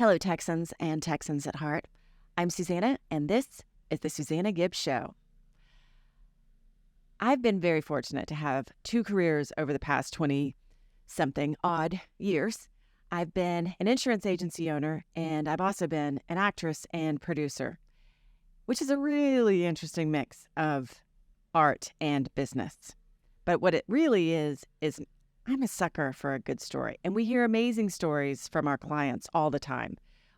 Hello, Texans and Texans at heart. I'm Susanna, and this is the Susanna Gibbs Show. I've been very fortunate to have two careers over the past 20-something odd years. I've been an insurance agency owner, and I've also been an actress and producer, which is a really interesting mix of art and business. But what it really is I'm a sucker for a good story, and we hear amazing stories from our clients all the time.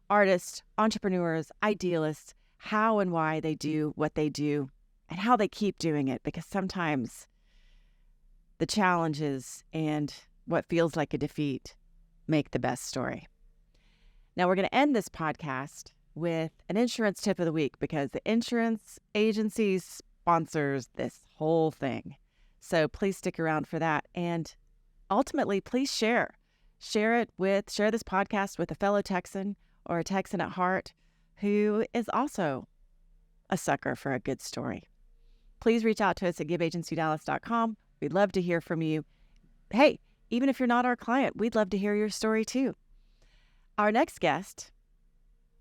Artists, entrepreneurs, idealists, how and why they do what they do, and how they keep doing it, because sometimes the challenges and what feels like a defeat make the best story. Now, we're going to end this podcast with an insurance tip of the week, because the insurance agency sponsors this whole thing. So please stick around for that. And ultimately, please share this podcast with a fellow Texan or a Texan at heart who is also a sucker for a good story. Please reach out to us at giveagencydallas.com. We'd love to hear from you. Hey, even if you're not our client, we'd love to hear your story too. Our next guest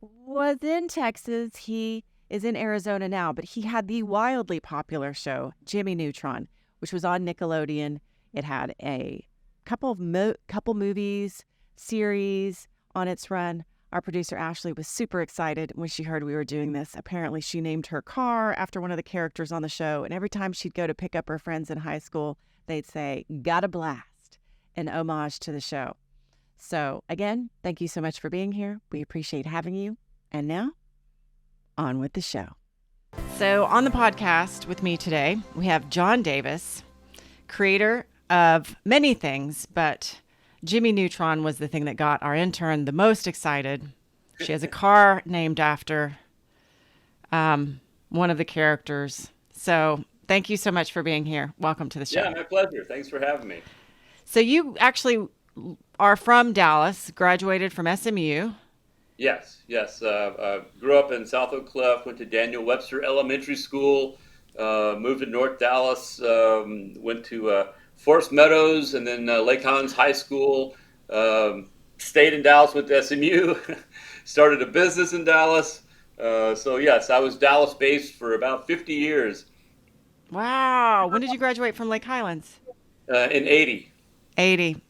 was in Texas. He is in Arizona now, but he had the wildly popular show, Jimmy Neutron, which was on Nickelodeon. It had a couple movies, series on its run. Our producer, Ashley, was super excited when she heard we were doing this. Apparently, she named her car after one of the characters on the show, and every time she'd go to pick up her friends in high school, they'd say, "Got a blast," an homage to the show. So, again, thank you so much for being here. We appreciate having you. And now, on with the show. So, on the podcast with me today, we have John Davis, creator of many things, but Jimmy Neutron was the thing that got our intern the most excited. She has a car named after one of the characters. So thank you so much for being here. Welcome to the show. Yeah, my pleasure. Thanks for having me. So you actually are from Dallas, graduated from SMU. Yes. Grew up in South Oak Cliff, went to Daniel Webster Elementary School, moved to North Dallas, went to Forest Meadows, and then Lake Highlands High School. Stayed in Dallas, went to SMU, started a business in Dallas. So yes, I was Dallas based for about 50 years. Wow. When did you graduate from Lake Highlands? In 80. 80.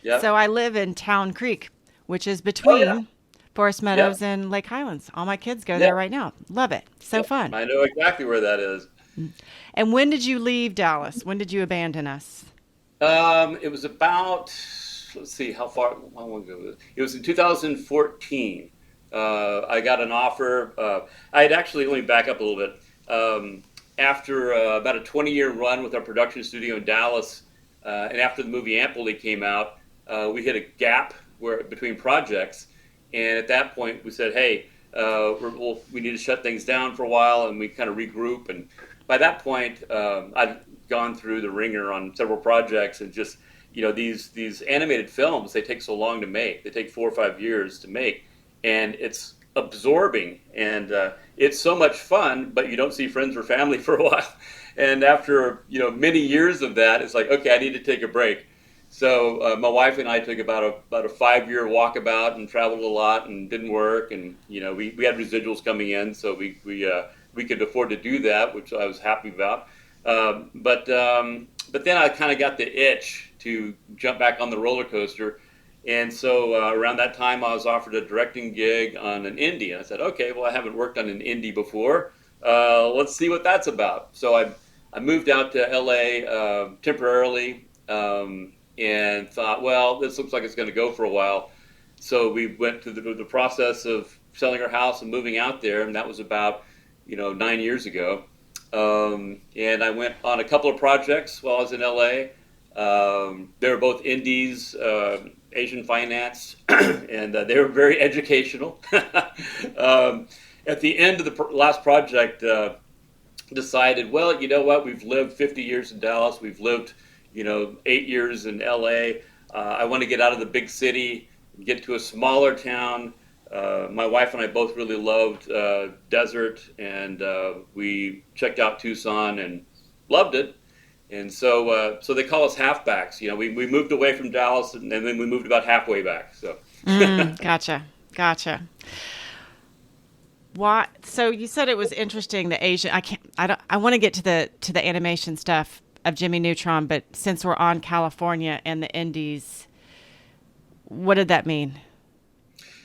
Yep. So I live in Town Creek, which is Oh between yeah. Forest Yep. Meadows and Lake Highlands. All my kids go there Yep. right now. Love it. So Yep. fun. I know exactly where that is. And when did you leave Dallas? When did you abandon us? It was about, let's see, how long ago was it? It was in 2014. I got an offer. I had actually, let me back up a little bit. After about a 20-year run with our production studio in Dallas, and after the movie Amplely came out, we hit a gap between projects. And at that point, we said, hey, we need to shut things down for a while, and we kind of regroup. And by that point, I'd gone through the ringer on several projects, and just, these animated films, they take so long to make. They take 4 or 5 years to make, and it's absorbing, and it's so much fun, but you don't see friends or family for a while. And after many years of that, it's like, okay, I need to take a break. So my wife and I took about a 5-year walkabout and traveled a lot, and didn't work, and we had residuals coming in, so we could afford to do that, which I was happy about. But then I kind of got the itch to jump back on the roller coaster, and so around that time I was offered a directing gig on an indie, and I said, okay, well, I haven't worked on an indie before. Let's see what that's about. So I moved out to LA temporarily. And thought, well, this looks like it's going to go for a while. So we went through the process of selling our house and moving out there, and that was about 9 years ago. And I went on a couple of projects while I was in LA. They were both indies, Asian finance, and they were very educational. At the end of the last project, decided, well, you know what? We've lived 50 years in Dallas. We've lived 8 years in LA. I want to get out of the big city, get to a smaller town. My wife and I both really loved desert, and we checked out Tucson and loved it. And so they call us halfbacks. We moved away from Dallas, and then we moved about halfway back. So Gotcha. Gotcha. Why? So you said it was interesting. The Asian. I can't. I don't. I want to get to the animation stuff of Jimmy Neutron, but since we're on California and the Indies, what did that mean?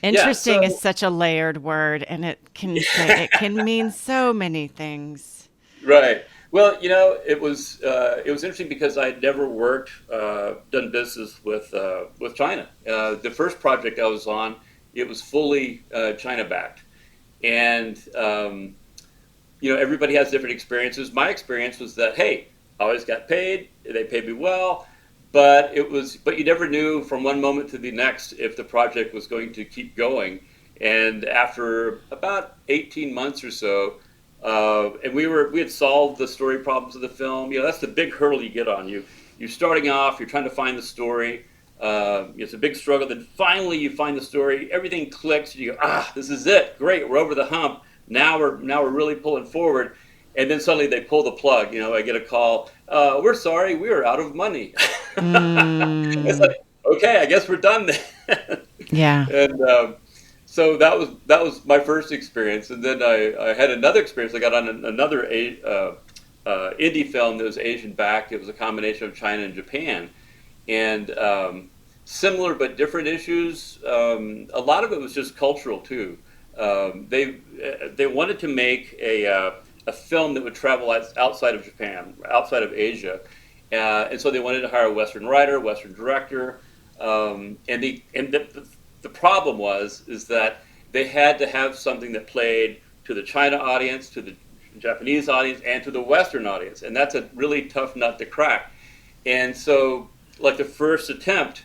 Yeah. Interesting is So such a layered word, and it can mean so many things. right. Well, it was interesting because I'd never worked, done business with China. The first project I was on, it was fully China backed, and everybody has different experiences. My experience was that, hey, I always got paid. They paid me well, but you never knew from one moment to the next if the project was going to keep going. And after about 18 months or so, and we had solved the story problems of the film. That's the big hurdle you get on. You're starting off. You're trying to find the story. It's a big struggle. Then finally you find the story. Everything clicks. And you go, this is it. Great. We're over the hump. Now we're really pulling forward. And then suddenly they pull the plug. I get a call. We're sorry. We are out of money. It's Mm, like, okay, I guess we're done then. yeah. And so that was my first experience, and then I had another experience. I got on another indie film that was Asian backed. It was a combination of China and Japan, and similar but different issues. A lot of it was just cultural too. They wanted to make a film that would travel outside of Japan, outside of Asia, and so they wanted to hire a Western writer, Western director, and the problem is that they had to have something that played to the China audience, to the Japanese audience, and to the Western audience, and that's a really tough nut to crack. And so, like the first attempt,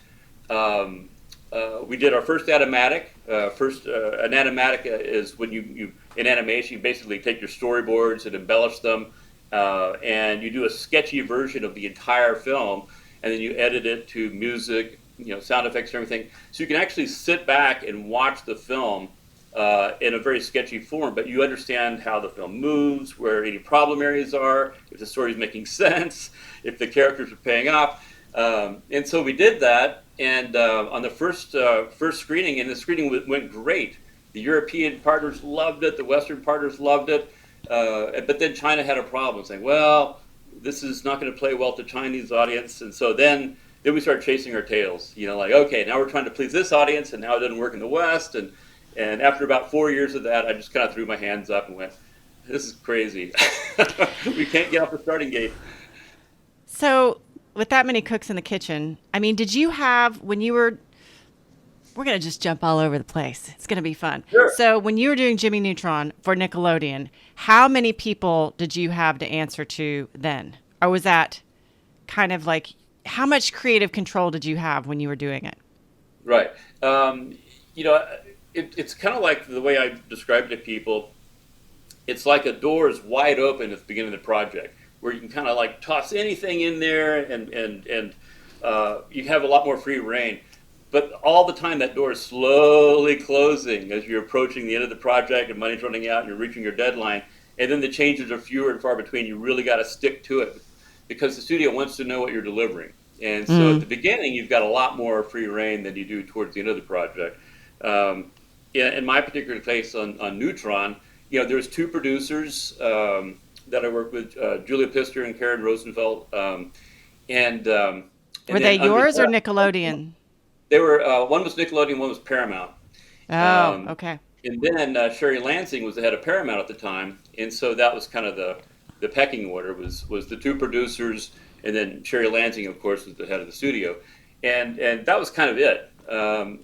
we did our first animatic. An animatic is when you in animation you basically take your storyboards and embellish them, and you do a sketchy version of the entire film, and then you edit it to music, sound effects and everything, so you can actually sit back and watch the film in a very sketchy form, but you understand how the film moves, where any problem areas are, if the story is making sense, if the characters are paying off. And so we did that, and on the first screening, and the screening went great. The European partners loved it, the Western partners loved it, but then China had a problem, saying, well, this is not going to play well to Chinese audience, and so then we started chasing our tails, like, okay, now we're trying to please this audience, and now it doesn't work in the West, and after about 4 years of that, I just kind of threw my hands up and went, this is crazy. We can't get off the starting gate. So, with that many cooks in the kitchen, I mean, did you have when you were? We're gonna just jump all over the place. It's gonna be fun. Sure. So, when you were doing Jimmy Neutron for Nickelodeon, how many people did you have to answer to then, or was that kind of like how much creative control did you have when you were doing it? Right. You know, it's kind of like the way I describe it to people. It's like a door is wide open at the beginning of the project, where you can kind of like toss anything in there, and you have a lot more free reign. But all the time, that door is slowly closing as you're approaching the end of the project, and money's running out, and you're reaching your deadline. And then the changes are fewer and far between. You really got to stick to it because the studio wants to know what you're delivering. And so at the beginning, you've got a lot more free reign than you do towards the end of the project. In my particular case on Neutron, there's two producers that I worked with, Julia Pister and Karen Rosenfeld, and Were they then yours or underneath Nickelodeon? they were one was Nickelodeon, one was Paramount. Oh, Um, okay. and then Sherry Lansing was the head of Paramount at the time, and so that was kind of the pecking order was the two producers, and then Sherry Lansing, of course, was the head of the studio, and that was kind of it.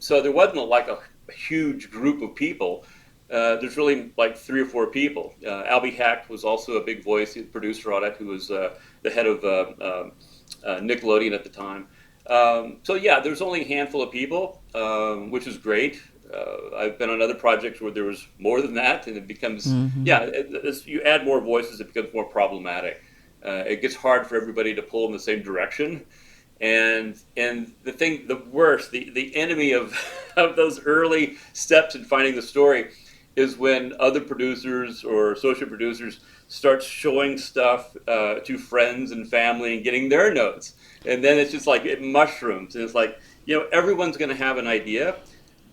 So there wasn't like a huge group of people. There's really like three or four people. Albie Hack was also a big voice, the producer on it, who was the head of Nickelodeon at the time. So yeah, there's only a handful of people, which is great. I've been on other projects where there was more than that, and it becomes as you add more voices, it becomes more problematic. It gets hard for everybody to pull in the same direction, and the enemy of of those early steps in finding the story is when other producers or associate producers start showing stuff to friends and family and getting their notes, and then it's just like it mushrooms, and it's like everyone's going to have an idea,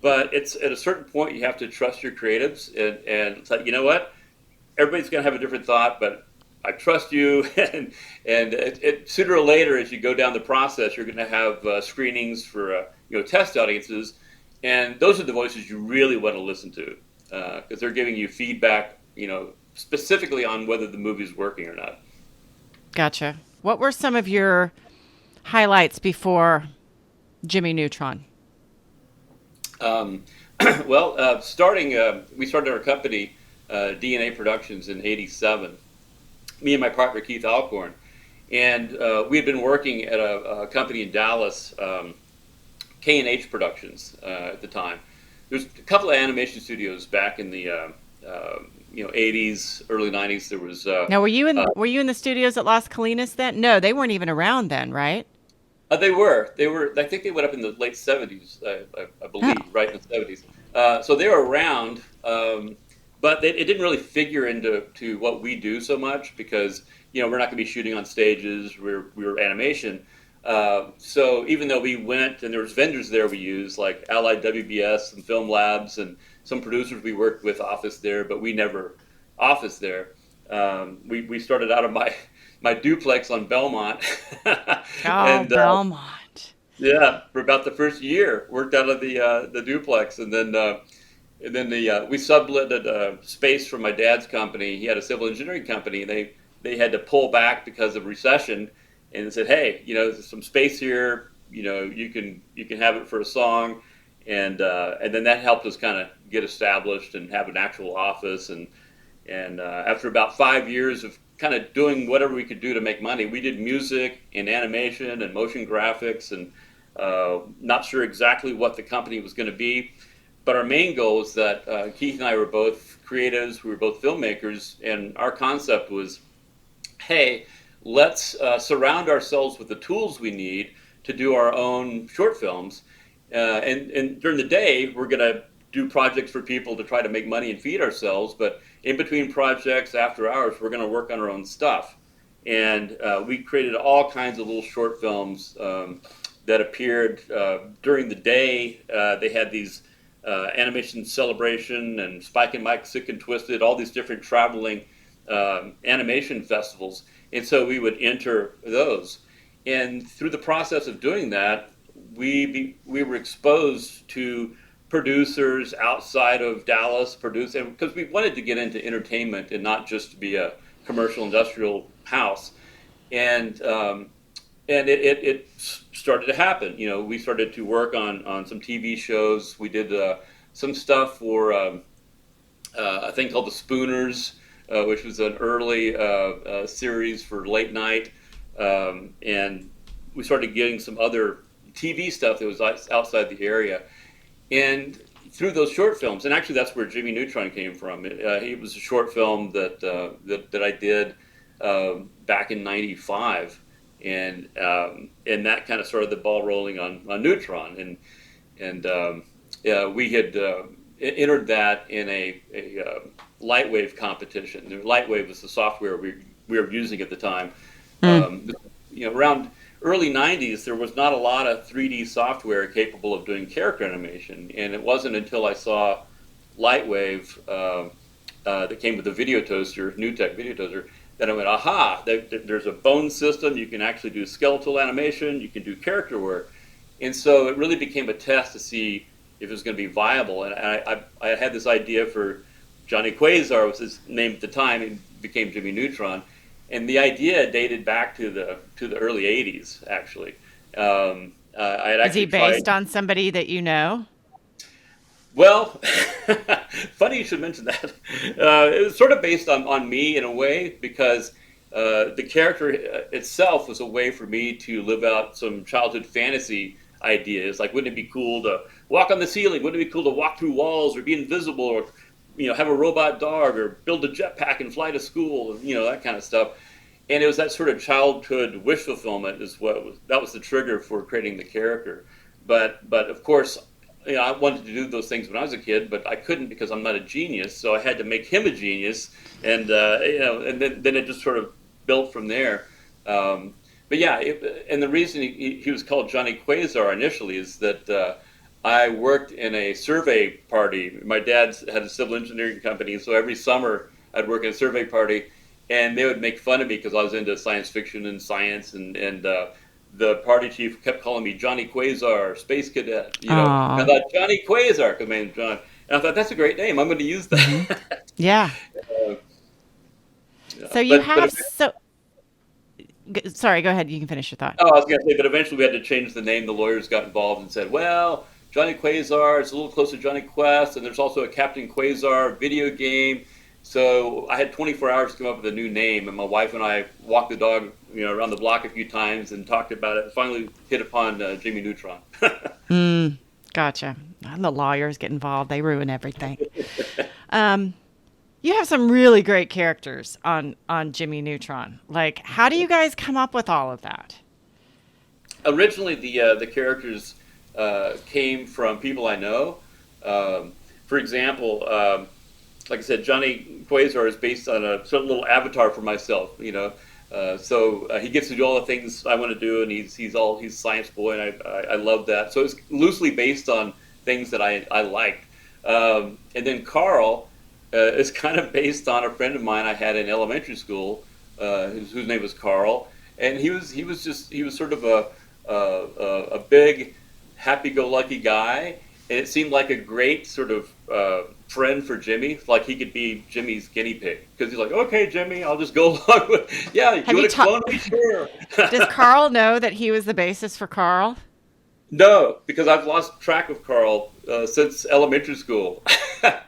but it's at a certain point you have to trust your creatives, and it's like, you know what, everybody's going to have a different thought, but I trust you. And sooner or later, as you go down the process, you're going to have screenings for test audiences, and those are the voices you really want to listen to, because they're giving you feedback, specifically on whether the movie's working or not. Gotcha. What were some of your highlights before Jimmy Neutron? Um, well, we started our company, DNA Productions, in '87. Me and my partner Keith Alcorn, and we had been working at a company in Dallas, K&H Productions, at the time. There's a couple of animation studios back in the '80s, early '90s. There was Now, were you in the studios at Las Colinas then? No, they weren't even around then, right? they were. I think they went up in the late '70s, I Oh, believe, right in the '70s. So they were around, but it didn't really figure into what we do so much, because we're not going to be shooting on stages. We were animation. So even though we went and there was vendors there we used, like Allied WBS and Film Labs, and some producers we worked with office there, but we never office there. We started out of my duplex on Belmont, oh, and Belmont. yeah, for about the first year, worked out of the duplex, and then we subletted space from my dad's company. He had a civil engineering company, and they had to pull back because of recession, and said, hey, there's some space here. You can have it for a song, and then that helped us kind of get established and have an actual office. And after about 5 years of kind of doing whatever we could do to make money, we did music and animation and motion graphics, and not sure exactly what the company was going to be. But our main goal is that Keith and I were both creatives, we were both filmmakers, and our concept was, hey, let's surround ourselves with the tools we need to do our own short films. And during the day, we're going to do projects for people to try to make money and feed ourselves. But in between projects, after hours, we're going to work on our own stuff. And we created all kinds of little short films that appeared during the day. They had these animation celebration and Spike and Mike Sick and Twisted, all these different traveling animation festivals. And so we would enter those. And through the process of doing that, we were exposed to producers outside of Dallas, because we wanted to get into entertainment and not just be a commercial industrial house. And it started to happen. We started to work on some TV shows. We did some stuff for a thing called The Spooners, which was an early series for late night. And we started getting some other TV stuff that was outside the area. And through those short films, and actually that's where Jimmy Neutron came from. It was a short film that I did back in '95. And that kind of started the ball rolling on Neutron. And we had entered that in a Lightwave competition. Lightwave was the software we were using at the time. mm. Around early '90s, there was not a lot of 3D software capable of doing character animation, and it wasn't until I saw Lightwave that came with the video toaster, NewTek video toaster, that I went, aha, there's a bone system. You can actually do skeletal animation. You can do character work. And so it really became a test to see if it was going to be viable. And I had this idea for Johnny Quasar, was his name at the time. It became Jimmy Neutron. And the idea dated back to the early '80s, actually. I had Is he actually based tried. on somebody that you know? Well, funny you should mention that. It was sort of based on me in a way, because the character itself was a way for me to live out some childhood fantasy ideas. Like, wouldn't it be cool to walk on the ceiling? Wouldn't it be cool to walk through walls, or be invisible, or have a robot dog, or build a jetpack and fly to school, that kind of stuff. And it was that sort of childhood wish fulfillment that was the trigger for creating the character. But of course, I wanted to do those things when I was a kid, but I couldn't because I'm not a genius. So I had to make him a genius, and and then it just sort of built from there. But yeah, and the reason he was called Johnny Quasar initially is that I worked in a survey party. My dad had a civil engineering company, so every summer I'd work in a survey party, and they would make fun of me because I was into science fiction and science, and the party chief kept calling me Johnny Quasar, Space Cadet, you know. And Aw. I thought Johnny Quasar, because my name's John, and I thought that's a great name. I'm going to use Hmm. that. Yeah. uh, yeah. So you have sorry, go ahead. You can finish your thought. Oh, I was going to say, but eventually we had to change the name. The lawyers got involved and said, well, Johnny Quasar is a little closer to Johnny Quest, and there's also a Captain Quasar video game. So I had 24 hours to come up with a new name, and my wife and I walked the dog, around the block a few times and talked about it. And finally, hit upon Jimmy Neutron. Mm, gotcha. And the lawyers get involved. They ruin everything. Um, you have some really great characters on Jimmy Neutron. Like, how do you guys come up with all of that? Originally, the characters came from people I know. For example, like I said, Johnny Quasar is based on a sort of little avatar for myself. So he gets to do all the things I want to do, and he's science boy, and I love that. So it's loosely based on things that I liked. And then Carl is kind of based on a friend of mine I had in elementary school, whose name was Carl, and he was sort of a big, happy-go-lucky guy, and it seemed like a great sort of friend for Jimmy. Like he could be Jimmy's guinea pig because he's like, okay, Jimmy, I'll just go along with. Yeah, you Have you want to clone me? Sure. Does Carl know that he was the basis for Carl? No, because I've lost track of Carl since elementary school.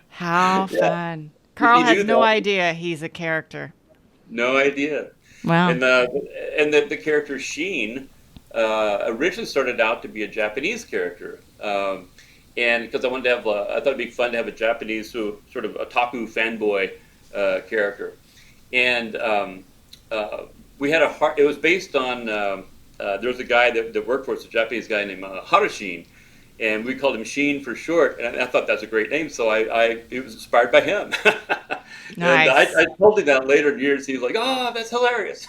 How Yeah, fun. Carl he has knew no that. idea he's a character. No idea. Wow. And the character Sheen originally started out to be a Japanese character, and because I wanted to have, I thought it'd be fun to have a Japanese sort of otaku fanboy character, and we had It was based on there was a guy that worked for us, a Japanese guy named Harashin, and we called him Sheen for short, and I thought that's a great name, so it was inspired by him. And Nice. I told him that later in years. He was like, "Oh, that's hilarious."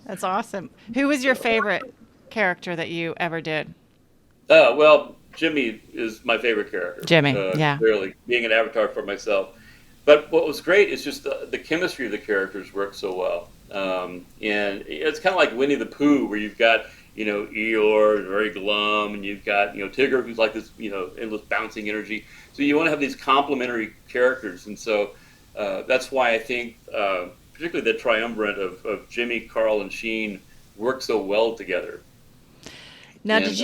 That's awesome. Who was your favorite character that you ever did? Well, Jimmy is my favorite character, Jimmy. Yeah. clearly, being an avatar for myself. But what was great is just the chemistry of the characters worked so well. And it's kind of like Winnie the Pooh, where you've got, Eeyore, very glum, and you've got, Tigger, who's like this, endless bouncing energy. So you want to have these complementary characters. And so that's why I think, particularly the triumvirate of Jimmy, Carl, and Sheen work so well together. Now, did And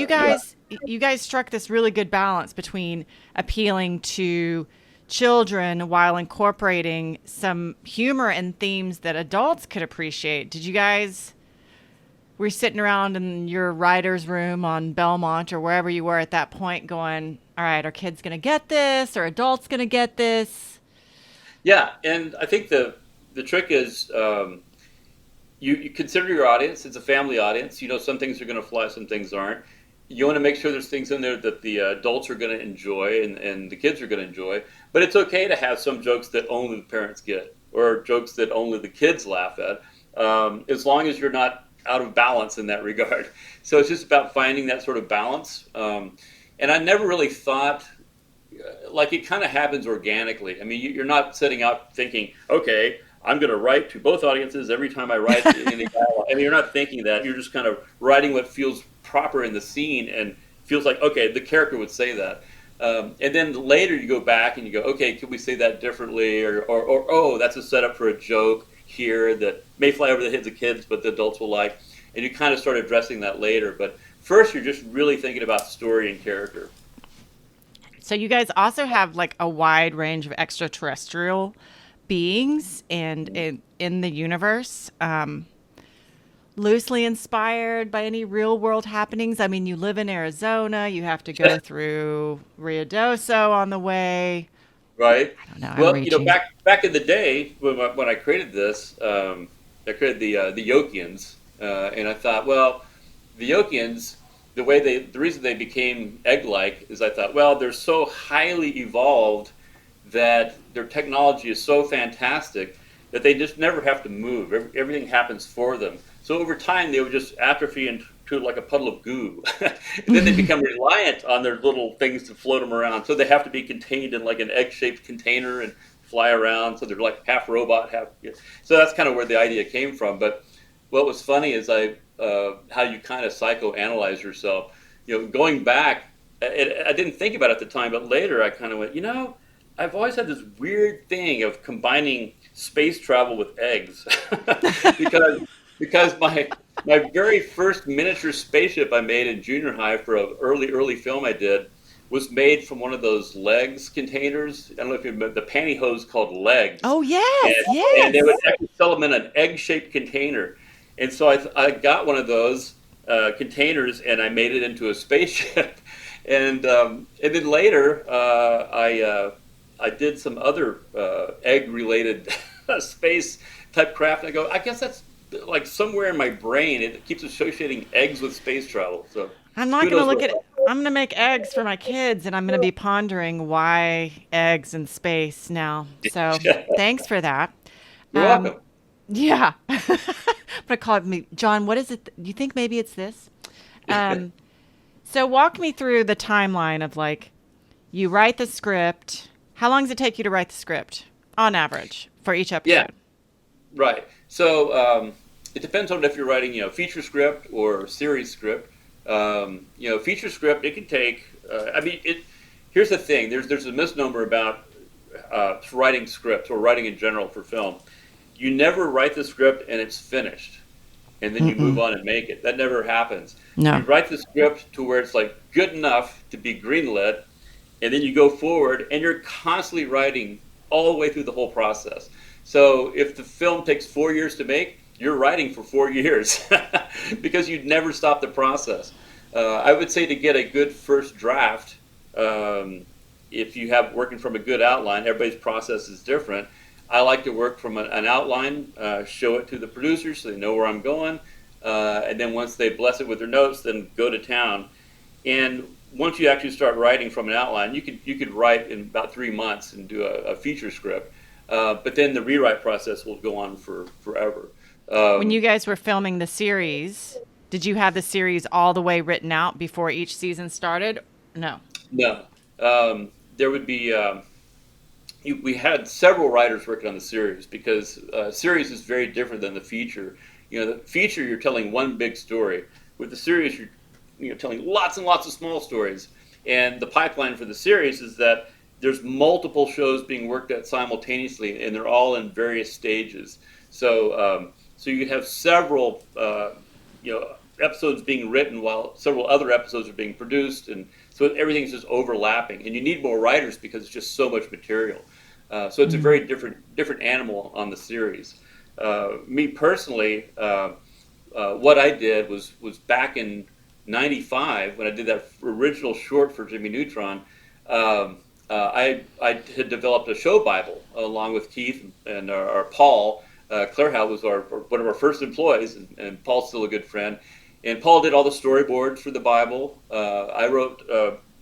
you guys struck this really good balance between appealing to children while incorporating some humor and themes that adults could appreciate? Did you guys were you sitting around in your writer's room on Belmont or wherever you were at that point going, all right, are kids going to get this? Or adults going to get this? Yeah, and I think the trick is you consider your audience. It's a family audience. Some things are going to fly, some things aren't. You want to make sure there's things in there that the adults are going to enjoy and the kids are going to enjoy. But it's okay to have some jokes that only the parents get or jokes that only the kids laugh at, as long as you're not out of balance in that regard. So it's just about finding that sort of balance. And I never really thought, like, it kind of happens organically. I mean, you're not setting out thinking, okay, I'm going to write to both audiences every time I write any dialogue. I mean, you're not thinking that. You're just kind of writing what feels proper in the scene and feels like, okay, the character would say that. And then later you go back and you go, okay, could we say that differently? Or oh, that's a setup for a joke here that may fly over the heads of kids, but the adults will like. And you kind of start addressing that later. But first, you're just really thinking about story and character. So you guys also have like a wide range of extraterrestrial beings and in the universe, loosely inspired by any real world happenings. I mean, you live in Arizona, you have to go through Ruidoso on the way. Right. I don't know. I'm Well, reaching. back in the day when I created this, I created the Yokians, and I thought, well, the Yokians, the reason they became egg-like is I thought, well, they're so highly evolved that their technology is so fantastic that they just never have to move. Everything happens for them. So over time, they would just atrophy and to like a puddle of goo. And then they become reliant on their little things to float them around. So they have to be contained in like an egg-shaped container and fly around. So they're like half robot, half. So that's kind of where the idea came from. But what was funny is how you kind of psychoanalyze yourself. Going back, I didn't think about it at the time, but later I kind of went, I've always had this weird thing of combining space travel with eggs, because my very first miniature spaceship I made in junior high for an early film I did was made from one of those legs containers. I don't know if you remember the pantyhose called legs. Oh, yes, And they yes. would actually sell them in an egg-shaped container. And so I got one of those containers and I made it into a spaceship. And then later I did some other egg-related space type craft. And I go, I guess that's like somewhere in my brain it keeps associating eggs with space travel. So I'm not who going to knows look what? at it. I'm going to make eggs for my kids, and I'm going to be pondering why eggs in space now. So thanks for that. You're welcome. Yeah. I'm going to call me, John, what is it? Do you think maybe it's this? Um, so walk me through the timeline of like, you write the script. How long does it take you to write the script on average for each Yeah, episode? right. So it depends on if you're writing, feature script or series script. Feature script it can take. Here's the thing. There's a misnomer about writing scripts or writing in general for film. You never write the script and it's finished, and then you move Mm-mm. on and make it. That never happens. You No. write the script to where it's like good enough to be greenlit, and then you go forward and you're constantly writing all the way through the whole process. So if the film takes 4 years to make, you're writing for 4 years because you'd never stop the process. I would say to get a good first draft, if you have working from a good outline, everybody's process is different. I like to work from an outline, show it to the producers so they know where I'm going, and then once they bless it with their notes, then go to town. And once you actually start writing from an outline, you could write in about 3 months and do a feature script. But then the rewrite process will go on for forever. When Um, you guys were filming the series, did you have the series all the way written out before each season started? No. no, there would be. We had several writers working on the series because series is very different than the feature. The feature you're telling one big story. With the series, you're telling lots and lots of small stories. And the pipeline for the series is that there's multiple shows being worked at simultaneously, and they're all in various stages. So you could have several episodes being written while several other episodes are being produced, and so everything's just overlapping. And you need more writers because it's just so much material. So it's a very different animal on the series. Me personally, what I did was back in '95 when I did that original short for Jimmy Neutron. I had developed a show Bible along with Keith and our Paul. Clarehouse was one of our first employees, and Paul's still a good friend. And Paul did all the storyboards for the Bible. I wrote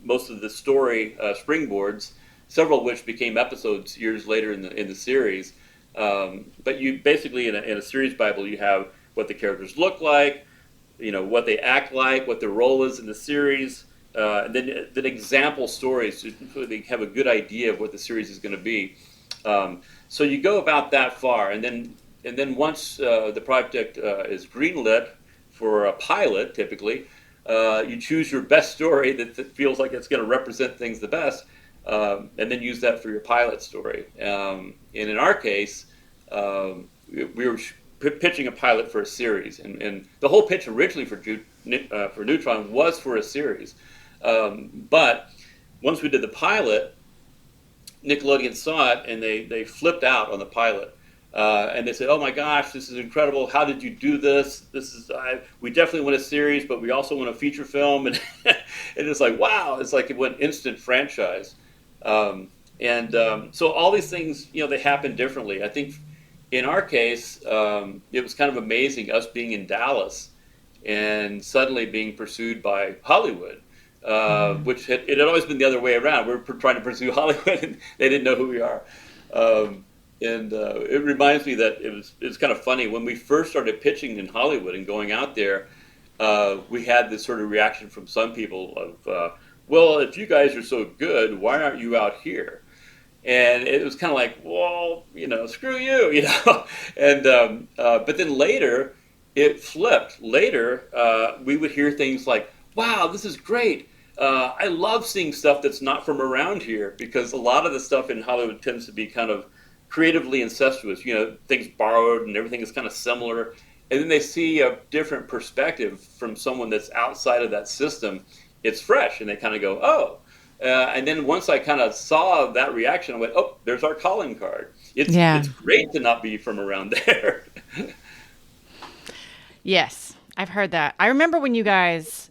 most of the story springboards, several of which became episodes years later in the series. But you basically in a series Bible you have what the characters look like, what they act like, what their role is in the series, and then example stories so they have a good idea of what the series is going to be. So you go about that far, and then once the project is greenlit for a pilot, typically, you choose your best story that feels like it's going to represent things the best, and then use that for your pilot story. And in our case, we were pitching a pilot for a series, and the whole pitch originally for Neutron was for a series. But once we did the pilot, Nickelodeon saw it and they flipped out on the pilot. And they said, "Oh my gosh, this is incredible! How did you do this? We definitely want a series, but we also want a feature film." And it's like, wow! It's like it went instant franchise. So all these things, they happen differently. I think in our case, it was kind of amazing us being in Dallas and suddenly being pursued by Hollywood, which it had always been the other way around. We were trying to pursue Hollywood, and they didn't know who we are. And it reminds me that it's kind of funny when we first started pitching in Hollywood and going out there. we had this sort of reaction from some people of, well, if you guys are so good, why aren't you out here? And it was kind of like, well, screw you, And but then later, it flipped. Later, we would hear things like, "Wow, this is great. I love seeing stuff that's not from around here," because a lot of the stuff in Hollywood tends to be kind of creatively incestuous. Things borrowed and everything is kind of similar. And then they see a different perspective from someone that's outside of that system. It's fresh, and they kind of go, "Oh." And then once I kind of saw that reaction, I went, "Oh, there's our calling card." Yeah. It's great to not be from around there. Yes, I've heard that. I remember when you guys,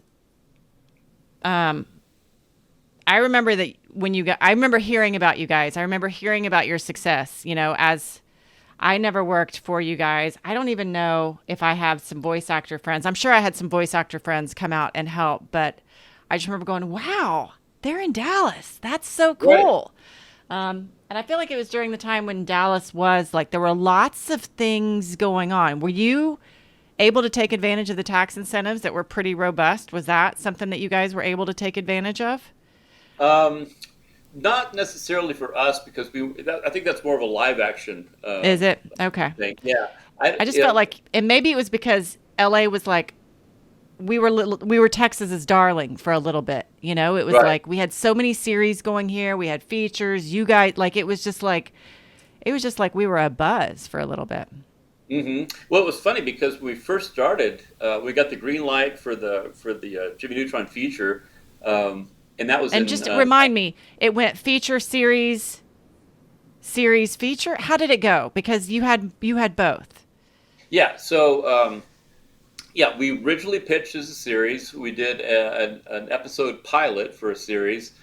I remember that when you got, I remember hearing about you guys. I remember hearing about your success, as I never worked for you guys. I don't even know if I have some voice actor friends. I'm sure I had some voice actor friends come out and help, but I just remember going, wow, they're in Dallas. That's so Right. cool. And I feel like it was during the time when Dallas was like, there were lots of things going on. Were you able to take advantage of the tax incentives that were pretty robust? Was that something that you guys were able to take advantage of? Um, Not necessarily for us because I think that's more of a live action Is it? Okay. thing. Yeah. I, I just you felt know, like, and maybe it was because LA was like, we were Texas's darling for a little bit. It was right. like we had so many series going here. We had features. You guys, like it was just like we were a buzz for a little bit. Well, it was funny because when we first started, we got the green light for the Jimmy Neutron feature, and that was And in just remind me, it went feature series feature. How did it go? Because you had both. yeah. So yeah, we originally pitched as a series. We did an episode pilot for a series,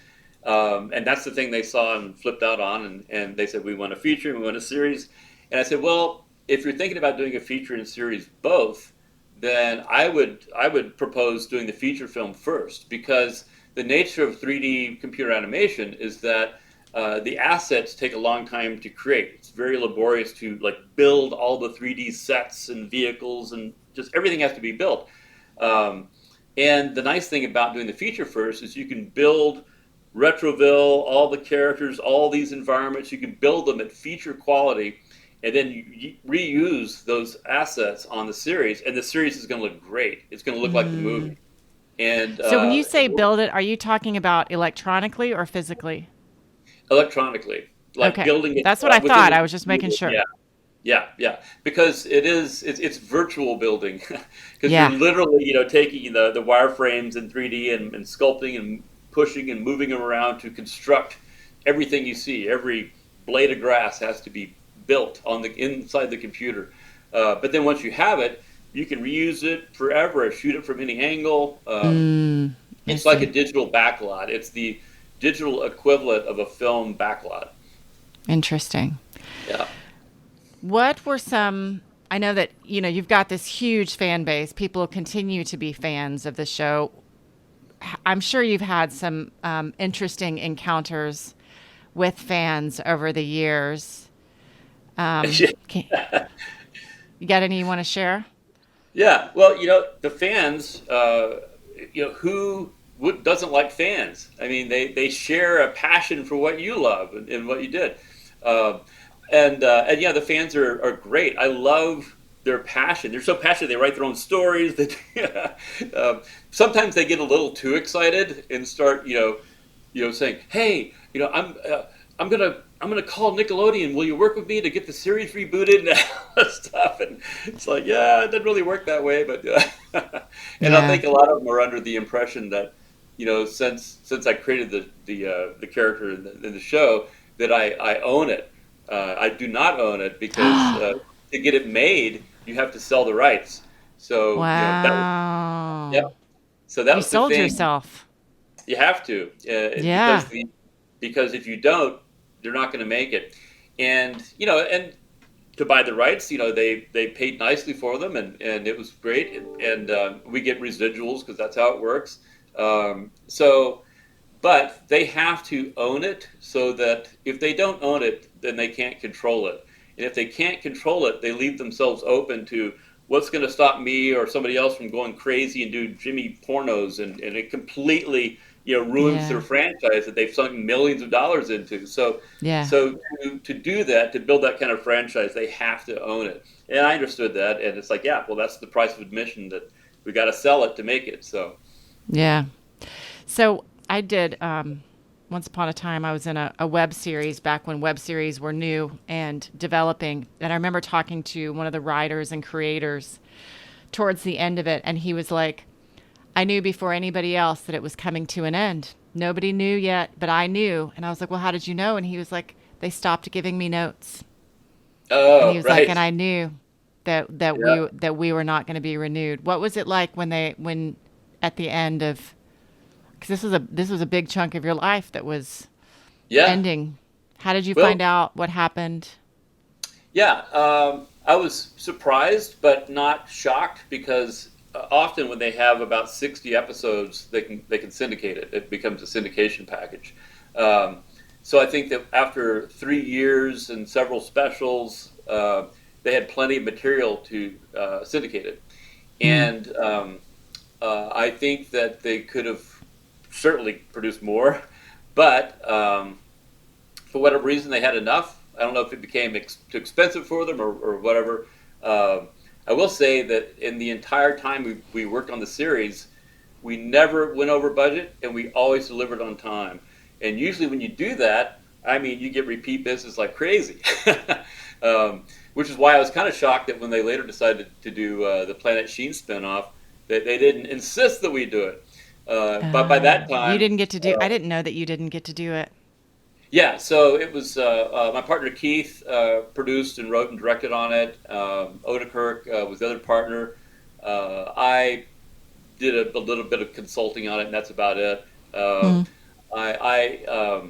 and that's the thing they saw and flipped out on, and they said we want a feature, we want a series, and I said, well, if you're thinking about doing a feature and series both, then I would propose doing the feature film first because the nature of 3D computer animation is that the assets take a long time to create. It's very laborious to like build all the 3D sets and vehicles and just everything has to be built. Um, and the nice thing about doing the feature first is you can build Retroville, all the characters, all these environments. You can build them at feature quality, and then you reuse those assets on the series, and the series is going to look great. It's going to look like the movie. And So when you say build it, are you talking about electronically or physically? electronically, like Okay. building it That's what I within thought. the I was just making computer. sure. Yeah, yeah, yeah. Because it's virtual building, because you're Yeah. literally taking the wireframes in 3D and sculpting and pushing and moving them around to construct everything you see. Every blade of grass has to be built on the inside the computer. But then once you have it, you can reuse it forever, shoot it from any angle. I It's like a see. digital backlot. It's the digital equivalent of a film backlot. Interesting. Yeah. What were some, I know that, you've got this huge fan base. People continue to be fans of the show. I'm sure you've had some interesting encounters with fans over the years. Can, you got any you want to share? Yeah. Well, the fans, doesn't like fans? I mean, they share a passion for what you love and what you did. Uh, and yeah, the fans are great. I love their passion. They're so passionate. They write their own stories. Sometimes they get a little too excited and start, saying, "Hey, I'm gonna call Nickelodeon. Will you work with me to get the series rebooted and all that stuff?" And it's like, yeah, it doesn't really work that way. But and I Yeah. think a lot of them are under the impression that since I created the character in the show that I own it. I do not own it because to get it made, you have to sell the rights. So yeah. Wow. So that You was the sold thing. yourself. You have to Yeah. because if you don't, they're not going to make it. And to buy the rights, they paid nicely for them, and it was great. And we get residuals because that's how it works. So, but they have to own it so that if they don't own it, then they can't control it. And if they can't control it, they leave themselves open to what's going to stop me or somebody else from going crazy and do Jimmy pornos, and it completely ruins their Yeah. franchise that they've sunk millions of dollars into. So Yeah. so to do that, to build that kind of franchise, they have to own it. And I understood that, and it's like, yeah, well, that's the price of admission, that we got to sell it to make it. So Yeah. So I did, once upon a time, I was in a web series back when web series were new and developing. And I remember talking to one of the writers and creators towards the end of it. And he was like, I knew before anybody else that it was coming to an end. Nobody knew yet, but I knew. And I was like, well, how did you know? And he was like, they stopped giving me notes. And he oh, was like, and right. I knew Yeah. that we were not going to be renewed. What was it like when at the end of, because this was a big chunk of your life that was Yeah. ending. How did you find Well, out what happened? yeah, I was surprised but not shocked, because often when they have about 60 episodes, they can syndicate it. It becomes a syndication package. Um, so I think that after 3 years and several specials, they had plenty of material to syndicate it. Mm. And I think that they could have certainly produced more, but for whatever reason, they had enough. I don't know if it became too expensive for them, or whatever. Uh, I will say that in the entire time we worked on the series, we never went over budget, and we always delivered on time. And usually, when you do that, I mean, you get repeat business like crazy. Which is why I was kind of shocked that when they later decided to do the Planet Sheen spinoff, that they didn't insist that we do it. But by that You time, didn't get to do. I didn't know that you didn't get to do it. yeah, so it was my partner Keith produced and wrote and directed on it. Odekirk was the other partner. I did a little bit of consulting on it, and that's about it. Uh, Hmm. I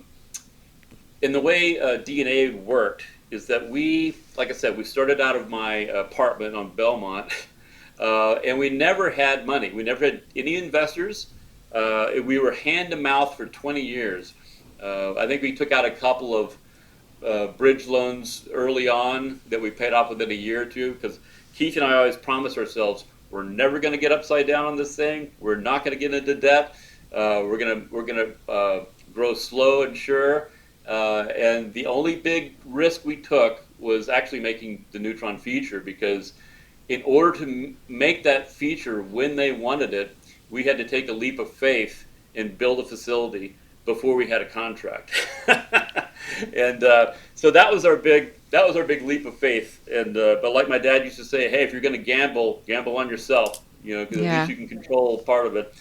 in the way DNA worked is that we, like I said, we started out of my apartment on Belmont, and we never had money. We never had any investors. We were hand to mouth for 20 years. I think we took out a couple of bridge loans early on that we paid off within a year or two, because Keith and I always promised ourselves we're never going to get upside down on this thing. We're not going to get into debt. We're gonna grow slow and sure. And the only big risk we took was actually making the Neutron feature, because in order to make that feature when they wanted it, we had to take a leap of faith and build a facility before we had a contract. And so that was our big leap of faith. And but like my dad used to say, hey, if you're going to gamble, gamble on yourself. Because at least Yeah. you can control part of it.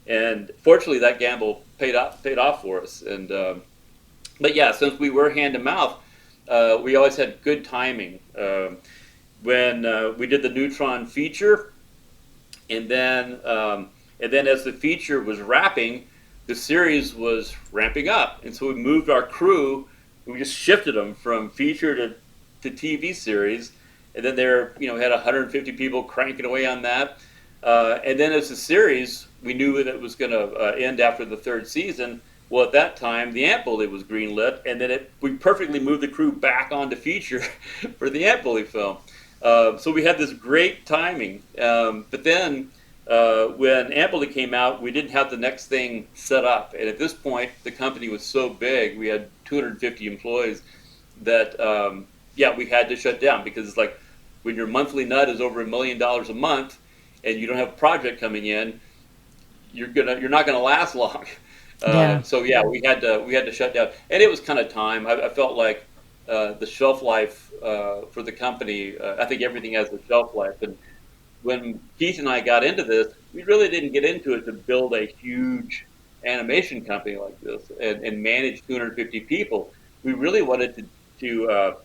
And fortunately, that gamble paid off for us. And but yeah, since we were hand to mouth, we always had good timing. When we did the Neutron feature, and then as the feature was wrapping, the series was ramping up, and so we moved our crew. We just shifted them from feature to TV series, and then there, we had 150 people cranking away on that. And then as the series, we knew that it was going to end after the third season. Well, at that time, the Ant Bully was greenlit, and then we perfectly moved the crew back onto feature for the Ant Bully film. So we had this great timing. But then when Ant Bully came out, we didn't have the next thing set up. And at this point, the company was so big, we had 250 employees, that, yeah, we had to shut down, because it's like when your monthly nut is over $1 million a month and you don't have a project coming in, you're not gonna last long. Yeah. So yeah, we had to shut down, and it was kind of time. I felt like the shelf life for the company. I think everything has a shelf life, and when Keith and I got into this, we really didn't get into it to build a huge animation company like this, and manage 250 people. We really wanted to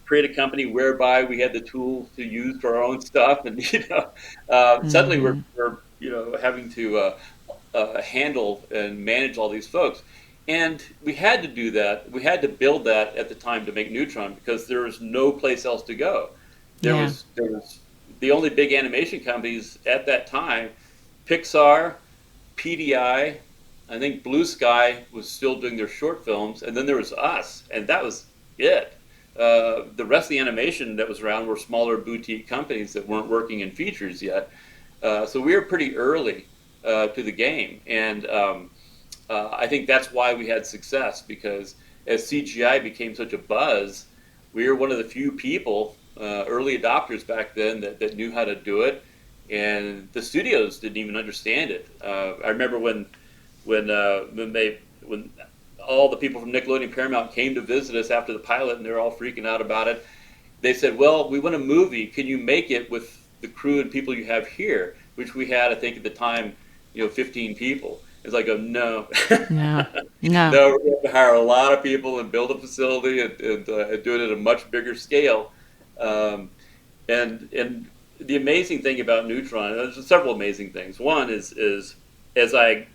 create a company whereby we had the tools to use for our own stuff, and suddenly we're, Hmm. having to handle and manage all these folks. And we had to do that. We had to build that at the time to make Neutron, because there was no place else to go. There Yeah. was there was the only big animation companies at that time, Pixar, PDI, I think Blue Sky was still doing their short films, and then there was us, and that was it. the rest of the animation that was around were smaller boutique companies that weren't working in features yet. So we were pretty early to the game, and I think that's why we had success, because as CGI became such a buzz, we were one of the few people, early adopters back then, that knew how to do it, and the studios didn't even understand it. I remember when all the people from Nickelodeon Paramount came to visit us after the pilot, and they're all freaking out about it. They said, "Well, we want a movie. Can you make it with the crew and people you have here?" Which we had, I think, at the time, 15 people. It's like, oh, no. No, no. No, we're going to hire a lot of people and build a facility and do it at a much bigger scale. Um, and the amazing thing about Neutron, there's several amazing things. One is as I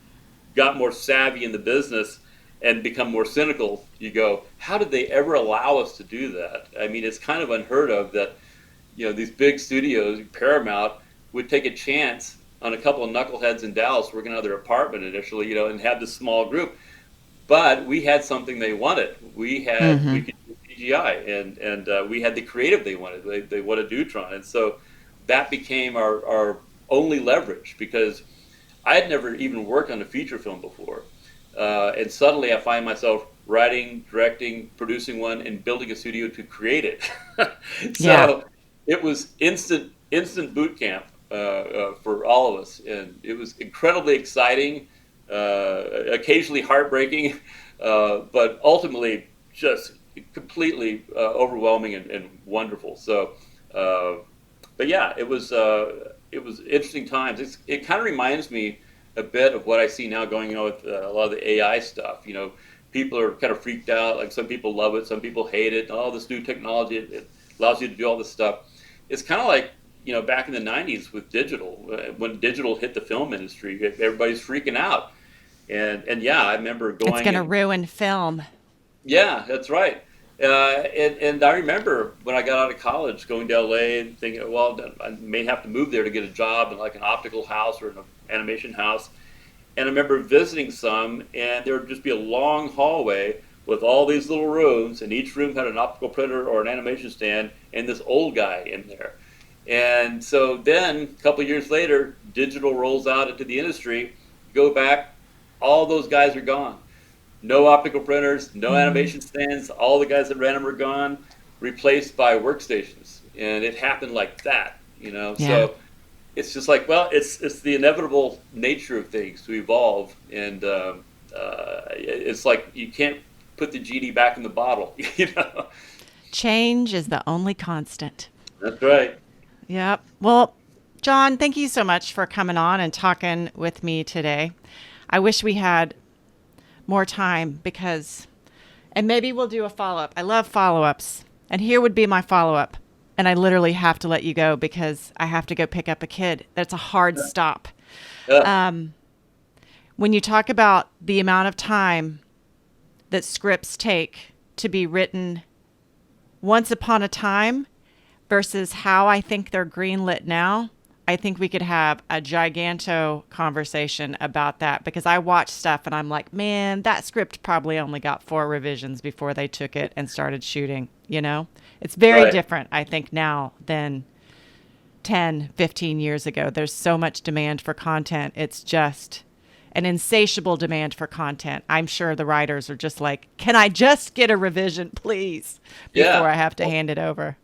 got more savvy in the business and become more cynical, you go, how did they ever allow us to do that? I mean, it's kind of unheard of that, these big studios, Paramount, would take a chance on a couple of knuckleheads in Dallas working out of their apartment initially, and have this small group. But we had something they wanted. We could do CGI, and we had the creative they wanted. They wanted Neutron, and so that became our only leverage, because I had never even worked on a feature film before, and suddenly I find myself writing, directing, producing one, and building a studio to create it. So it was instant boot camp for all of us, and it was incredibly exciting, occasionally heartbreaking, but ultimately just completely overwhelming and wonderful. So, but yeah, it was interesting times. It kind of reminds me a bit of what I see now going on with a lot of the AI stuff. People are kind of freaked out. Like, some people love it, some people hate it. Oh, this new technology, it allows you to do all this stuff. It's kind of like, back in the 90s with digital, when digital hit the film industry, everybody's freaking out. And yeah, I remember going. It's going to ruin film. Yeah, that's right. And I remember when I got out of college going to LA and thinking, well, I may have to move there to get a job in like an optical house or an animation house. And I remember visiting some, and there would just be a long hallway with all these little rooms, and each room had an optical printer or an animation stand and this old guy in there. And so then, a couple of years later, digital rolls out into the industry. Go back, all those guys are gone. No optical printers, no animation stands. All the guys that ran them are gone, replaced by workstations. And it happened like that, Yeah. So it's just like, well, it's the inevitable nature of things to evolve. And it's like you can't put the genie back in the bottle, Change is the only constant. That's right. Yep. Well, John, thank you so much for coming on and talking with me today. I wish we had more time, and maybe we'll do a follow-up. I love follow-ups. And here would be my follow-up. And I literally have to let you go because I have to go pick up a kid. That's a hard stop. When you talk about the amount of time that scripts take to be written once upon a time versus how I think they're greenlit now, I think we could have a giganto conversation about that, because I watch stuff and I'm like, man, that script probably only got 4 revisions before they took it and started shooting. It's very different, I think, now than 10, 15 years ago. There's so much demand for content. It's just an insatiable demand for content. I'm sure the writers are just like, can I just get a revision, please, before I have to hand it over?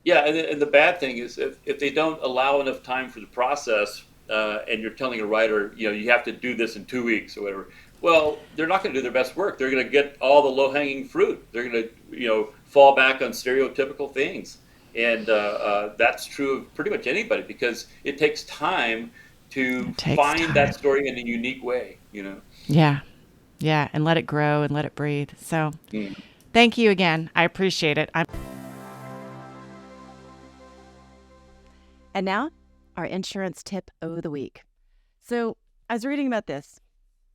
Yeah, and the bad thing is if they don't allow enough time for the process, and you're telling a writer, you have to do this in 2 weeks or whatever, well, they're not going to do their best work. They're going to get all the low-hanging fruit. They're going to, fall back on stereotypical things. And that's true of pretty much anybody, because it takes time to find that story in a unique way, Yeah. Yeah, and let it grow and let it breathe. So thank you again. I appreciate it. And now, our insurance tip of the week. So I was reading about this.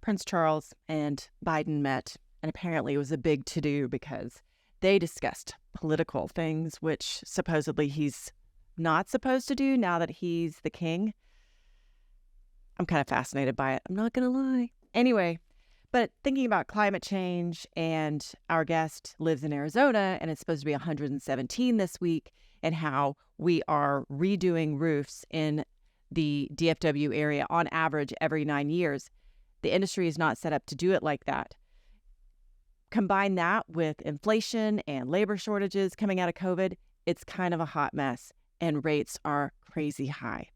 Prince Charles and Biden met, and apparently it was a big to-do because they discussed political things, which supposedly he's not supposed to do now that he's the king. I'm kind of fascinated by it. I'm not going to lie. Anyway, But thinking about climate change, and our guest lives in Arizona, and it's supposed to be 117 this week, and how we are redoing roofs in the DFW area on average every 9 years. The industry is not set up to do it like that. Combine that with inflation and labor shortages coming out of COVID, it's kind of a hot mess, and rates are crazy high.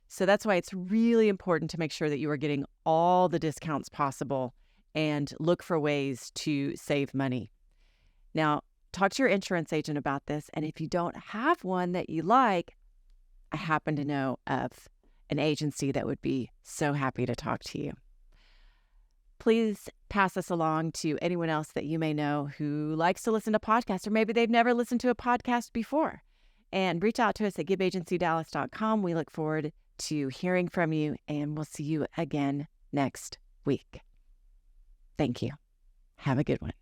So that's why it's really important to make sure that you are getting all the discounts possible and look for ways to save money. Now, talk to your insurance agent about this. And if you don't have one that you like, I happen to know of an agency that would be so happy to talk to you. Please pass this along to anyone else that you may know who likes to listen to podcasts, or maybe they've never listened to a podcast before. And reach out to us at giveagencydallas.com. We look forward to hearing from you, and we'll see you again next week. Thank you. Have a good one.